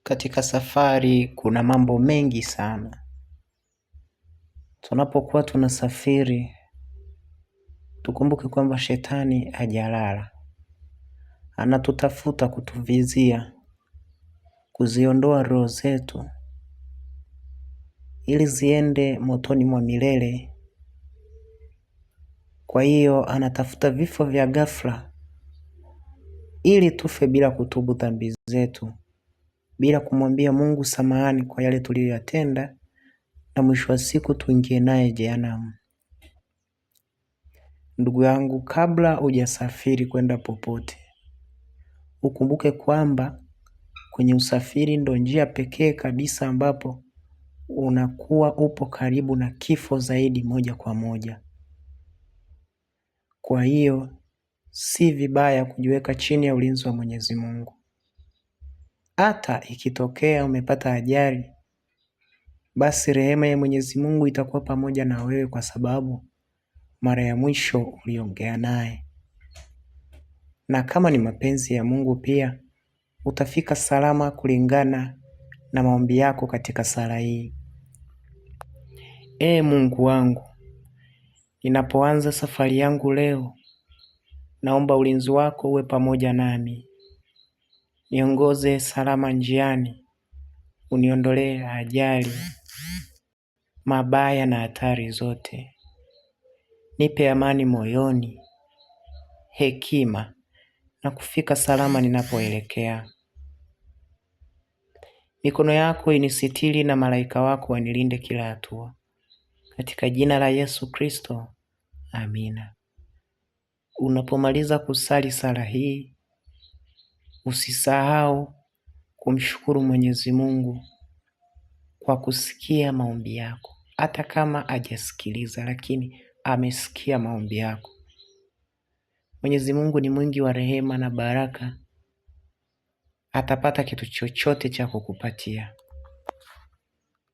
Katika safari kuna mambo mengi sana. Tunapokuwa tunasafiri, tukumbuke kwamba shetani hajalala. Anatutafuta kutuvizia, kuziondoa roho zetu, ili ziende motoni mwa milele. Kwa hiyo anatafuta vifo vya ghafla, ili tufe bila kutubu dhambi zetu, bila kumwambia Mungu samahani kwa yale tuliyoyatenda, na mwisho wa siku tuingie naye jehanamu. Ndugu yangu, kabla hujasafiri kwenda popote, ukumbuke kwamba kwenye usafiri ndo njia pekee kabisa ambapo unakuwa upo karibu na kifo zaidi moja kwa moja. Kwa hiyo si vibaya kujiweka chini ya ulinzi wa Mwenyezi Mungu. Hata ikitokea umepata ajali, basi rehema ya Mwenyezi Mungu itakuwa pamoja na wewe, kwa sababu mara ya mwisho uliongea naye. Na kama ni mapenzi ya Mungu pia utafika salama kulingana na maombi yako katika sala hii. Mungu wangu, ninapoanza safari yangu leo, naomba ulinzi wako uwe pamoja nami. Niongoze salama njiani, uniondolee ajali, mabaya na hatari zote. Nipe amani moyoni, hekima na kufika salama ninapoelekea. Mikono yako inisitiri na malaika wako wanilinde kila hatua. Katika jina la Yesu Kristo, amina. Unapomaliza kusali sala hii, usisahau kumshukuru Mwenyezi Mungu kwa kusikia maombi yako. Hata kama hajasikiliza, lakini amesikia maombi yako. Mwenyezi Mungu ni mwingi wa rehema na baraka. Atapata kitu chochote cha kukupatia.